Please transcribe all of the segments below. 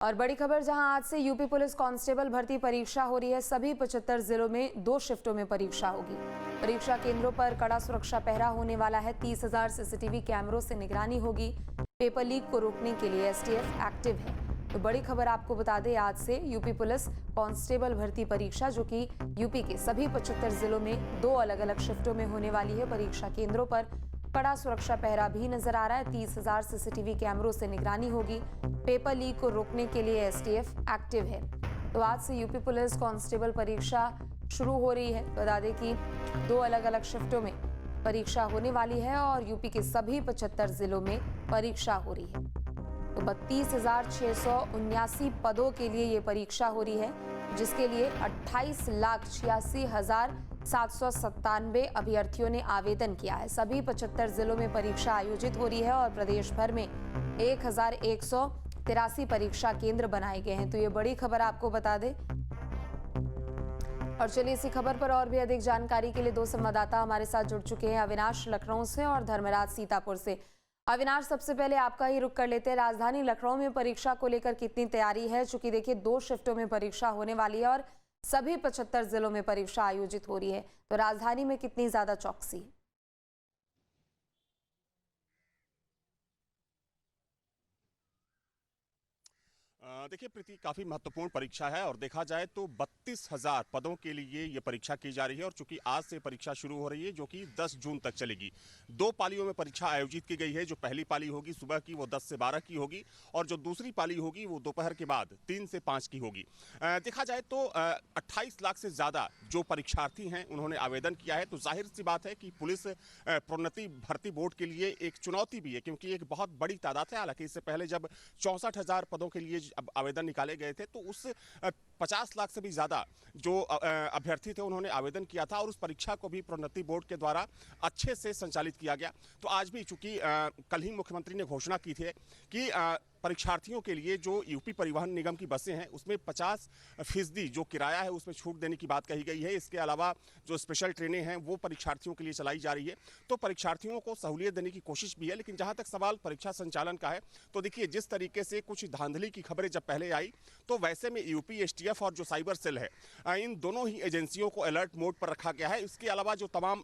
और बड़ी खबर, जहां आज से यूपी पुलिस कांस्टेबल भर्ती परीक्षा हो रही है। सभी 75 जिलों में 2 शिफ्टों में परीक्षा होगी। परीक्षा केंद्रों पर कड़ा सुरक्षा पहरा होने वाला है। 30,000 सीसीटीवी कैमरों से निगरानी होगी। पेपर लीक को रोकने के लिए एसटीएफ एक्टिव है। तो बड़ी खबर आपको बता दें, आज से यूपी पुलिस कांस्टेबल भर्ती परीक्षा, जो कि यूपी के सभी 75 जिलों में 2 अलग अलग शिफ्टों में होने वाली है। परीक्षा केंद्रों पर कड़ा सुरक्षा पहरा भी नजर आ रहा है। 30,000 सीसीटीवी कैमरों से निगरानी होगी। पेपर लीक को रोकने के लिए एसटीएफ एक्टिव है। तो आज से यूपी पुलिस कांस्टेबल परीक्षा शुरू हो रही है। बता दें कि 2 अलग अलग शिफ्टों में परीक्षा होने वाली है और यूपी के सभी 75 जिलों में परीक्षा हो रही है। तो 32,679 पदों के लिए ये परीक्षा हो रही है, जिसके लिए 28,86,797 अभ्यर्थियों ने आवेदन किया है। सभी 75 जिलों में परीक्षा आयोजित हो रही है और प्रदेश भर में 1,183 परीक्षा केंद्र बनाए गए हैं। तो ये बड़ी खबर आपको बता दें। और चलिए, इसी खबर पर और भी अधिक जानकारी के लिए 2 संवाददाता हमारे साथ जुड़ चुके हैं, अविनाश लखनऊ से और धर्मराज सीतापुर से। अविनाश, सबसे पहले आपका ही रुख कर लेते हैं। राजधानी लखनऊ में परीक्षा को लेकर कितनी तैयारी है? चूंकि देखिए 2 शिफ्टों में परीक्षा होने वाली है और सभी 75 जिलों में परीक्षा आयोजित हो रही है, तो राजधानी में कितनी ज्यादा चौकसी है? देखिए प्रीति, काफ़ी महत्वपूर्ण परीक्षा है और देखा जाए तो 32,000 पदों के लिए ये परीक्षा की जा रही है। और चूंकि आज से परीक्षा शुरू हो रही है, जो कि 10 जून तक चलेगी। 2 पालियों में परीक्षा आयोजित की गई है। जो पहली पाली होगी सुबह की, वो 10 से 12 की होगी और जो दूसरी पाली होगी वो दोपहर के बाद 3 से 5 की होगी। देखा जाए तो 28 लाख से ज़्यादा जो परीक्षार्थी हैं उन्होंने आवेदन किया है। तो जाहिर सी बात है कि पुलिस प्रोन्नति भर्ती बोर्ड के लिए एक चुनौती भी है, क्योंकि एक बहुत बड़ी तादाद है। हालांकि इससे पहले जब 64,000 पदों के लिए अब आवेदन निकाले गए थे, तो उस 50 लाख से भी ज्यादा जो अभ्यर्थी थे उन्होंने आवेदन किया था और उस परीक्षा को भी प्रोन्नति बोर्ड के द्वारा अच्छे से संचालित किया गया। तो आज भी चूंकि कल ही मुख्यमंत्री ने घोषणा की थी कि परीक्षार्थियों के लिए जो यूपी परिवहन निगम की बसें हैं उसमें 50% जो किराया है उसमें छूट देने की बात कही गई है। इसके अलावा जो स्पेशल ट्रेनें हैं वो परीक्षार्थियों के लिए चलाई जा रही है। तो परीक्षार्थियों को सहूलियत देने की कोशिश भी है। लेकिन जहां तक सवाल परीक्षा संचालन का है, तो देखिए जिस तरीके से कुछ धांधली की खबरें जब पहले आई, तो वैसे में यूपी एसटीएफ और जो साइबर सेल है, इन दोनों ही एजेंसियों को अलर्ट मोड पर रखा गया है। इसके अलावा जो तमाम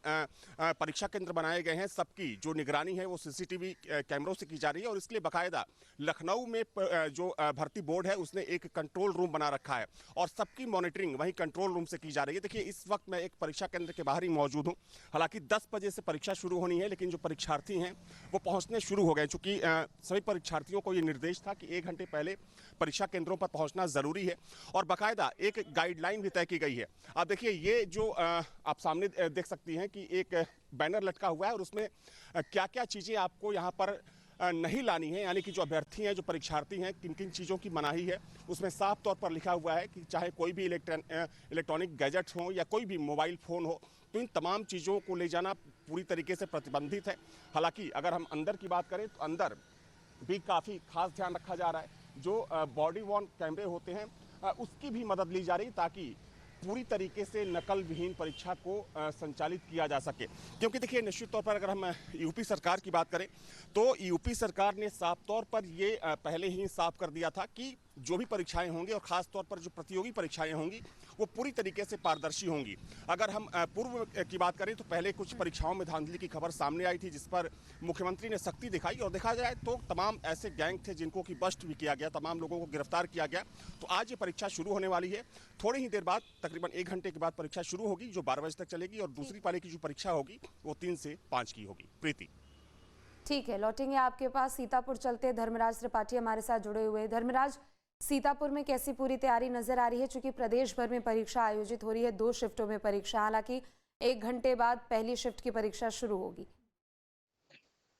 परीक्षा केंद्र बनाए गए हैं, सबकी जो निगरानी है वो सीसीटीवी कैमरों से की जा रही है। और इसके लिए बाकायदा लखनऊ में जो भर्ती बोर्ड है उसने एक कंट्रोल रूम बना रखा है और सबकी मॉनिटरिंग वहीं कंट्रोल रूम से की जा रही है। देखिए इस वक्त मैं एक परीक्षा केंद्र के बाहर ही मौजूद हूं। हालांकि 10 बजे से परीक्षा शुरू होनी है, लेकिन जो परीक्षार्थी हैं वो पहुंचने शुरू हो गए। चूंकि सभी परीक्षार्थियों को ये निर्देश था कि 1 घंटे पहले परीक्षा केंद्रों पर पहुंचना जरूरी है और बाकायदा एक गाइडलाइन भी तय की गई है। अब देखिए ये जो आप सामने देख सकती हैं कि एक बैनर लटका हुआ है और उसमें क्या क्या चीजें आपको यहाँ पर नहीं लानी है, यानी कि जो अभ्यर्थी हैं, जो परीक्षार्थी हैं, किन किन चीज़ों की मनाही है, उसमें साफ तौर पर लिखा हुआ है कि चाहे कोई भी इलेक्ट्रॉनिक गैजेट्स हो या कोई भी मोबाइल फ़ोन हो, तो इन तमाम चीज़ों को ले जाना पूरी तरीके से प्रतिबंधित है। हालांकि अगर हम अंदर की बात करें तो अंदर भी काफ़ी खास ध्यान रखा जा रहा है। जो बॉडी वॉर्न कैमरे होते हैं उसकी भी मदद ली जा रही, ताकि पूरी तरीके से नकल विहीन परीक्षा को संचालित किया जा सके। क्योंकि देखिए निश्चित तौर पर अगर हम यूपी सरकार की बात करें, तो यूपी सरकार ने साफ तौर पर ये पहले ही साफ कर दिया था कि जो भी परीक्षाएं होंगी और खास तौर पर जो प्रतियोगी परीक्षाएं होंगी वो पूरी तरीके से पारदर्शी होंगी। अगर हम पूर्व की बात करें तो पहले कुछ परीक्षाओं में धांधली की खबर सामने आई थी, जिस पर मुख्यमंत्री ने सख्ती दिखाई और देखा जाए तो तमाम ऐसे गैंग थे जिनको कि बस्ट भी किया गया, तमाम लोगों को गिरफ्तार किया गया। तो आज ये परीक्षा शुरू होने वाली है। थोड़ी ही देर बाद, तकरीबन 1 घंटे के बाद परीक्षा शुरू होगी, जो 12 बजे तक चलेगी और दूसरी पाली की जो परीक्षा होगी वो 3 से 5 की होगी। प्रीति, ठीक है, लौटेंगे आपके पास। सीतापुर चलते, धर्मराज त्रिपाठी हमारे साथ जुड़े हुए। धर्मराज, सीतापुर में कैसी पूरी तैयारी नजर आ रही है? चूंकि प्रदेश भर में परीक्षा आयोजित हो रही है, 2 शिफ्टों में परीक्षा, हालांकि 1 घंटे बाद पहली शिफ्ट की परीक्षा शुरू होगी।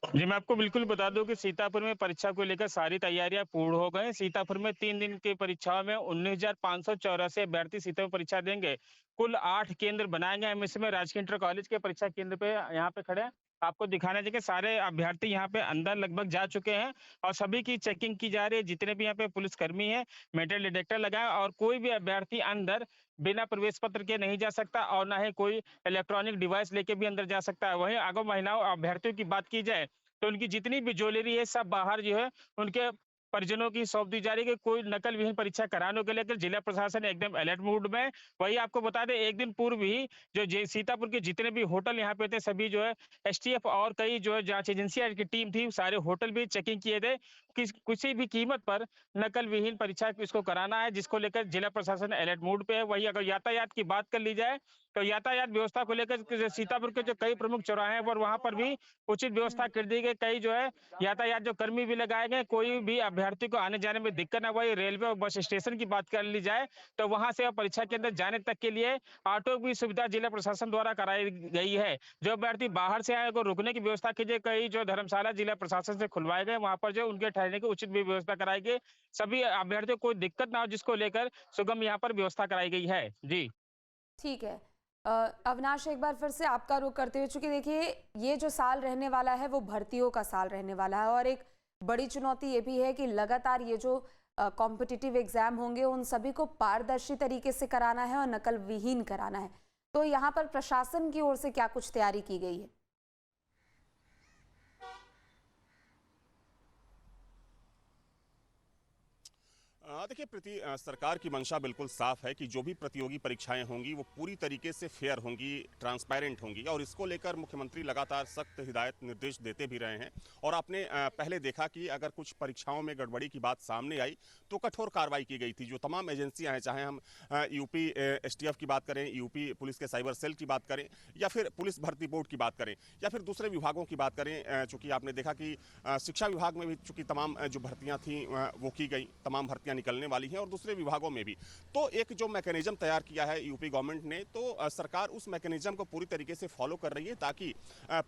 जी, मैं आपको बिल्कुल बता दूं कि सीतापुर में परीक्षा को लेकर सारी तैयारियां पूर्ण हो गई। सीतापुर में 3 दिन की परीक्षाओं में 19,584 अभ्यर्थी सीतापुर में परीक्षा देंगे। कुल 8 केंद्र बनाए गए। हम इसमें राजकीय इंटर कॉलेज के परीक्षा केंद्र पे यहाँ पे खड़े हैं। आपको दिखाना चाहिए कि सारे अभ्यर्थी यहाँ पे अंदर लगभग जा चुके हैं और सभी की चेकिंग की जा रही है। जितने भी यहाँ पे पुलिसकर्मी हैं, मेटल डिटेक्टर लगाए और कोई भी अभ्यर्थी अंदर बिना प्रवेश पत्र के नहीं जा सकता और ना ही कोई इलेक्ट्रॉनिक डिवाइस लेके भी अंदर जा सकता है। वहीं अगर महिलाओं अभ्यर्थियों की बात की जाए तो उनकी जितनी भी ज्वेलरी है सब बाहर जो है उनके परिजनों की सौंप दी जा रही है कि कोई नकल विहीन परीक्षा कराने को लेकर जिला प्रशासन एकदम अलर्ट मूड में। वही आपको बता दें, एक दिन पूर्व ही जो सीतापुर के जितने भी होटल यहाँ पे थे, सभी जो है एसटीएफ और कई जो है जांच एजेंसियां की टीम थी, सारे होटल भी चेकिंग किए थे। किसी भी कीमत पर नकल विहीन परीक्षा इसको कराना है, जिसको लेकर जिला प्रशासन अलर्ट मूड पे है। वही अगर यातायात की बात कर ली जाए तो यातायात व्यवस्था को लेकर सीतापुर के जो कई प्रमुख चौराहे हैं, और वहां पर भी उचित व्यवस्था कर दी गई। कई जो है यातायात जो कर्मी भी लगाए गए, कोई भी अभ्यर्थी को आने जाने में दिक्कत ना। वही रेलवे और बस स्टेशन की बात कर ली जाए तो वहां से परीक्षा के अंदर जाने तक के लिए ऑटो की सुविधा जिला प्रशासन द्वारा कराई गई है। जो अभ्यर्थी बाहर से आए को रुकने की व्यवस्था कीजिए। कई जो धर्मशाला जिला प्रशासन से खुलवाए गए, वहां पर जो उनके ठहरने की उचित भी व्यवस्था कराई गई। सभी अभ्यर्थियों को कोई दिक्कत ना हो, जिसको लेकर सुगम यहाँ पर व्यवस्था कराई गई है। जी ठीक है। अविनाश, एक बार फिर से आपका रुख करते हुए, चूंकि देखिए ये जो साल रहने वाला है वो भर्तियों का साल रहने वाला है, और एक बड़ी चुनौती ये भी है कि लगातार ये जो कॉम्पिटिटिव एग्जाम होंगे उन सभी को पारदर्शी तरीके से कराना है और नकल विहीन कराना है। तो यहाँ पर प्रशासन की ओर से क्या कुछ तैयारी की गई है? देखिए प्रीति, सरकार की मंशा बिल्कुल साफ है कि जो भी प्रतियोगी परीक्षाएं होंगी वो पूरी तरीके से फेयर होंगी, ट्रांसपेरेंट होंगी, और इसको लेकर मुख्यमंत्री लगातार सख्त हिदायत निर्देश देते भी रहे हैं। और आपने पहले देखा कि अगर कुछ परीक्षाओं में गड़बड़ी की बात सामने आई तो कठोर कार्रवाई की गई थी। जो तमाम एजेंसियां हैं, चाहे हम यूपी एसटीएफ की बात करें, यूपी पुलिस के साइबर सेल की बात करें, या फिर पुलिस भर्ती बोर्ड की बात करें, या फिर दूसरे विभागों की बात करें, चूंकि आपने देखा कि शिक्षा विभाग में भी चूंकि तमाम जो भर्तियां थी वो की गई, तमाम भर्तियां निकलने वाली हैं, और दूसरे विभागों में भी। तो एक जो मैकेनिज्म तैयार किया है यूपी गवर्नमेंट ने, तो सरकार उस मैकेनिज्म को पूरी तरीके से फॉलो कर रही है, ताकि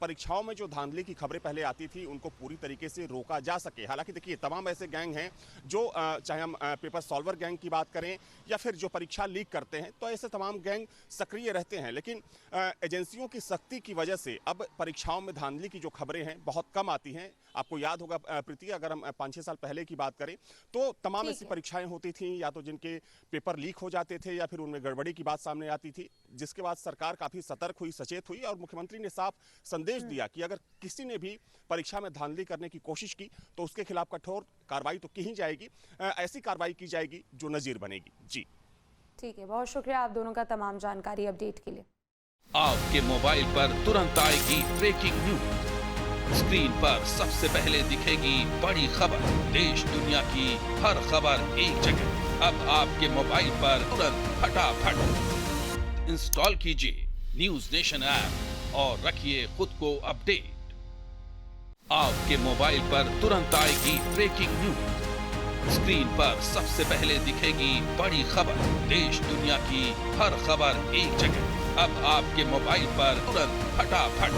परीक्षाओं में जो धांधली की खबरें पहले आती थी उनको पूरी तरीके से रोका जा सके। हालांकि देखिए तमाम ऐसे गैंग हैं जो चाहे हम पेपर सॉल्वर गैंग की बात करें या फिर जो परीक्षा लीक करते हैं, तो ऐसे तमाम गैंग सक्रिय रहते हैं। लेकिन एजेंसियों की सख्ती की वजह से अब परीक्षाओं में धांधली की जो खबरें हैं बहुत कम आती हैं। आपको याद होगा प्रीति, अगर हम 5-6 साल पहले की बात करें तो तमाम ऐसी परीक्षाएं होती थी या तो जिनके पेपर लीक हो जाते थे या फिर उनमें गड़बड़ी की बात सामने आती थी, जिसके बाद सरकार काफी सतर्क हुई, सचेत हुई, और मुख्यमंत्री ने साफ संदेश दिया कि अगर किसी ने भी परीक्षा में धांधली करने की कोशिश की तो उसके खिलाफ कठोर कार्रवाई तो की ही जाएगी, ऐसी कार्रवाई की जाएगी जो नजीर बनेगी। जी ठीक है, बहुत शुक्रिया आप दोनों का तमाम जानकारी अपडेट के लिए। आपके मोबाइल पर तुरंत आएगी ब्रेकिंग न्यूज, स्क्रीन पर सबसे पहले दिखेगी बड़ी खबर, देश दुनिया की हर खबर एक जगह। अब आपके मोबाइल पर तुरंत फटाफट इंस्टॉल कीजिए न्यूज नेशन ऐप और रखिए खुद को अपडेट। आपके मोबाइल पर तुरंत आएगी ब्रेकिंग न्यूज, स्क्रीन पर सबसे पहले दिखेगी बड़ी खबर, देश दुनिया की हर खबर एक जगह। अब आपके मोबाइल पर तुरंत फटाफट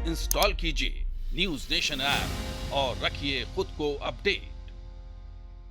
इंस्टॉल कीजिए न्यूज नेशन ऐप और रखिए खुद को अपडेट।